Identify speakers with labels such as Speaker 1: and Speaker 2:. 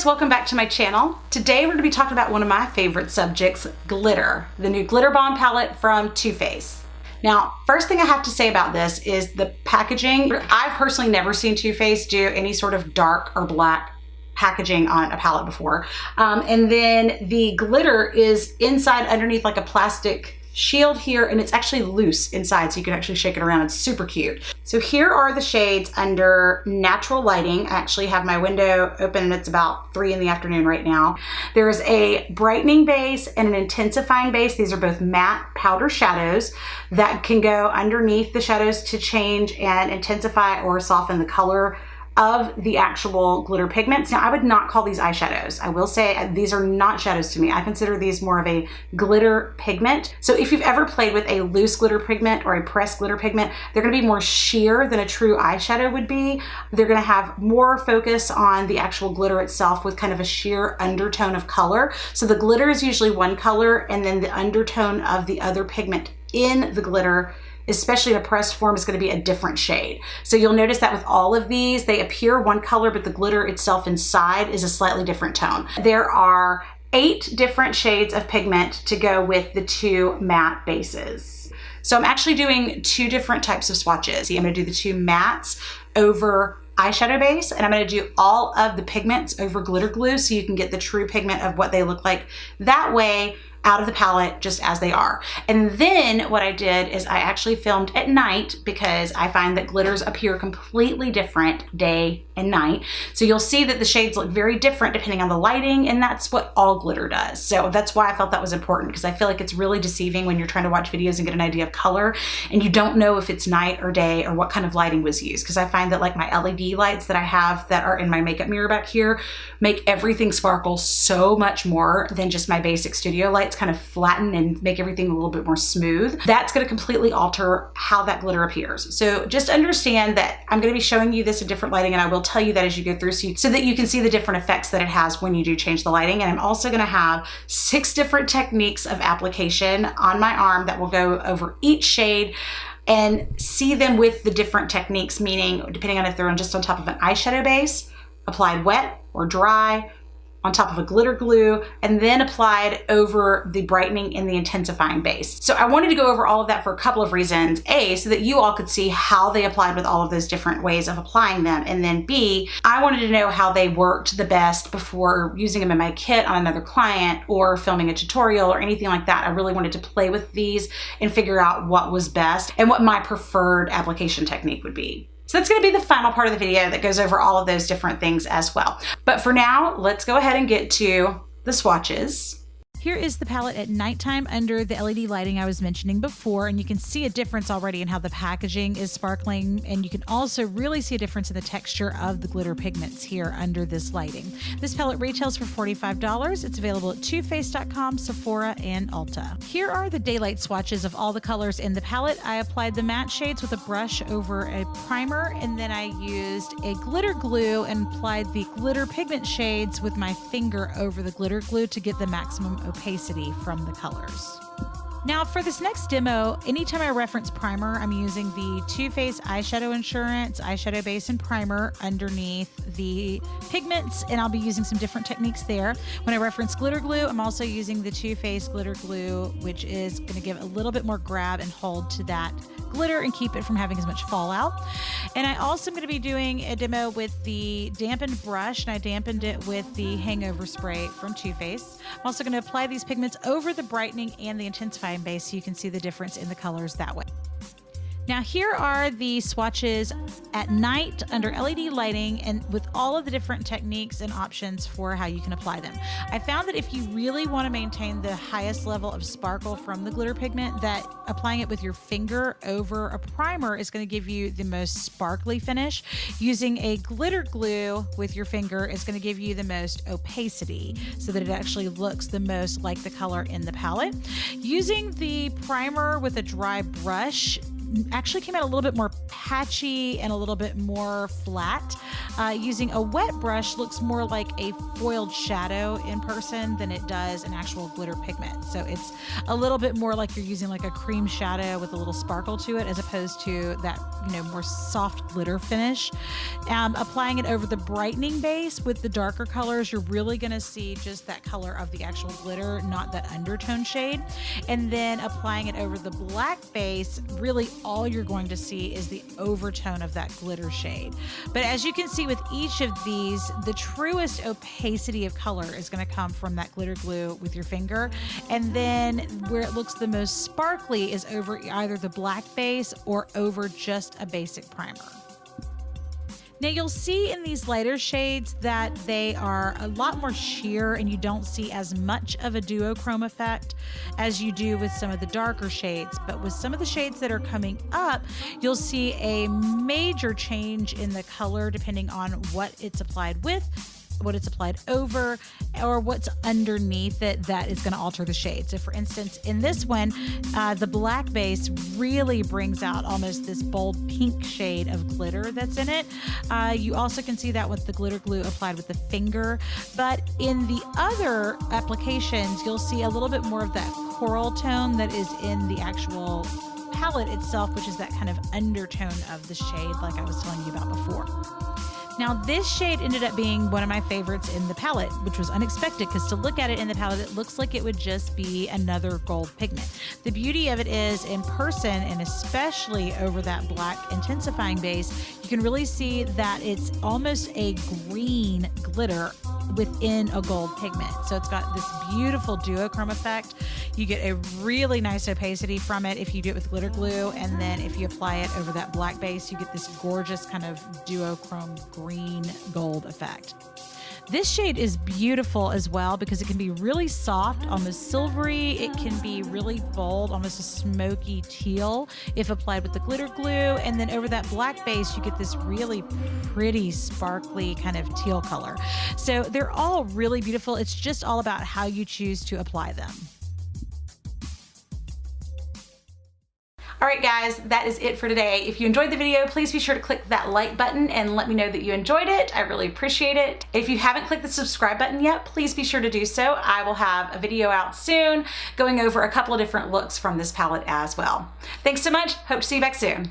Speaker 1: welcome back to my channel. Today we're going to be talking about one of my favorite subjects, glitter, the new Glitterbomb palette from Too Faced. Now, first thing I have to say about this is the packaging. I've personally never seen Too Faced do any sort of dark or black packaging on a palette before. And then the glitter is inside underneath like a plastic shield here, and it's actually loose inside, so you can actually shake it around. It's super cute. So here are the shades under natural lighting. I actually have my window open and it's about 3 in the afternoon right now. There's a brightening base and an intensifying base. These are both matte powder shadows that can go underneath the shadows to change and intensify or soften the color of the actual glitter pigments. Now, I would not call these eyeshadows. I will say these are not shadows to me. I consider these more of a glitter pigment. So if you've ever played with a loose glitter pigment or a pressed glitter pigment, they're gonna be more sheer than a true eyeshadow would be. They're gonna have more focus on the actual glitter itself with kind of a sheer undertone of color. So the glitter is usually one color, and then the undertone of the other pigment in the glitter, especially in a pressed form, is going to be a different shade. So you'll notice that with all of these, they appear one color, but the glitter itself inside is a slightly different tone. There are 8 different shades of pigment to go with the 2 matte bases. So I'm actually doing 2 different types of swatches. I'm going to do the 2 mattes over eyeshadow base, and I'm going to do all of the pigments over glitter glue so you can get the true pigment of what they look like that way out of the palette just as they are. And then what I did is I actually filmed at night because I find that glitters appear completely different day and night. So you'll see that the shades look very different depending on the lighting, and that's what all glitter does. So that's why I felt that was important, because I feel like it's really deceiving when you're trying to watch videos and get an idea of color and you don't know if it's night or day or what kind of lighting was used. Because I find that like my LED lights that I have that are in my makeup mirror back here make everything sparkle so much more than just my basic studio lights kind of flatten and make everything a little bit more smooth. That's going to completely alter how that glitter appears. So just understand that I'm going to be showing you this in different lighting, and I will tell you that as you go through so that you can see the different effects that it has when you do change the lighting. And I'm also going to have 6 different techniques of application on my arm that will go over each shade and see them with the different techniques, meaning depending on if they're just on top of an eyeshadow base, applied wet or dry, on top of a glitter glue, and then applied over the brightening and the intensifying base. So I wanted to go over all of that for a couple of reasons. A, so that you all could see how they applied with all of those different ways of applying them. And then B, I wanted to know how they worked the best before using them in my kit on another client or filming a tutorial or anything like that. I really wanted to play with these and figure out what was best and what my preferred application technique would be. So that's going to be the final part of the video that goes over all of those different things as well. But for now, let's go ahead and get to the swatches.
Speaker 2: Here is the palette at nighttime under the LED lighting I was mentioning before, and you can see a difference already in how the packaging is sparkling, and you can also really see a difference in the texture of the glitter pigments here under this lighting. This palette retails for $45. It's available at TooFaced.com, Sephora, and Ulta. Here are the daylight swatches of all the colors in the palette. I applied the matte shades with a brush over a primer, and then I used a glitter glue and applied the glitter pigment shades with my finger over the glitter glue to get the maximum opacity from the colors. Now for this next demo, anytime I reference primer, I'm using the Too Faced Eyeshadow Insurance Eyeshadow Base and Primer underneath the pigments, and I'll be using some different techniques there. When I reference glitter glue, I'm also using the Too Faced Glitter Glue, which is going to give a little bit more grab and hold to that glitter and keep it from having as much fallout. And I also am going to be doing a demo with the dampened brush, and I dampened it with the Hangover spray from Too Faced. I'm also going to apply these pigments over the brightening and the intensifying base so you can see the difference in the colors that way. Now here are the swatches at night under LED lighting and with all of the different techniques and options for how you can apply them. I found that if you really want to maintain the highest level of sparkle from the glitter pigment, that applying it with your finger over a primer is going to give you the most sparkly finish. Using a glitter glue with your finger is going to give you the most opacity so that it actually looks the most like the color in the palette. Using the primer with a dry brush actually came out a little bit more patchy and a little bit more flat. Using a wet brush looks more like a foiled shadow in person than it does an actual glitter pigment. So it's a little bit more like you're using like a cream shadow with a little sparkle to it, as opposed to that, more soft glitter finish. Applying it over the brightening base with the darker colors, you're really going to see just that color of the actual glitter, not that undertone shade. And then applying it over the black base, really all you're going to see is the overtone of that glitter shade. But as you can see with each of these, the truest opacity of color is going to come from that glitter glue with your finger. And then where it looks the most sparkly is over either the black base or over just a basic primer. Now you'll see in these lighter shades that they are a lot more sheer, and you don't see as much of a duochrome effect as you do with some of the darker shades. But with some of the shades that are coming up, you'll see a major change in the color depending on what it's applied with, what it's applied over, or what's underneath it that is going to alter the shade. So for instance, in this one, the black base really brings out almost this bold pink shade of glitter that's in it. You also can see that with the glitter glue applied with the finger, but in the other applications, you'll see a little bit more of that coral tone that is in the actual palette itself, which is that kind of undertone of the shade like I was telling you about before. Now this shade ended up being one of my favorites in the palette, which was unexpected because to look at it in the palette, it looks like it would just be another gold pigment. The beauty of it is in person, and especially over that black intensifying base, you can really see that it's almost a green glitter within a gold pigment. So it's got this beautiful duochrome effect. You get a really nice opacity from it if you do it with glitter glue, and then if you apply it over that black base, you get this gorgeous kind of duochrome green gold effect. This shade is beautiful as well because it can be really soft, almost silvery. It can be really bold, almost a smoky teal if applied with the glitter glue. And then over that black base, you get this really pretty, sparkly kind of teal color. So they're all really beautiful. It's just all about how you choose to apply them.
Speaker 1: All right, guys, that is it for today. If you enjoyed the video, please be sure to click that like button and let me know that you enjoyed it. I really appreciate it. If you haven't clicked the subscribe button yet, please be sure to do so. I will have a video out soon going over a couple of different looks from this palette as well. Thanks so much. Hope to see you back soon.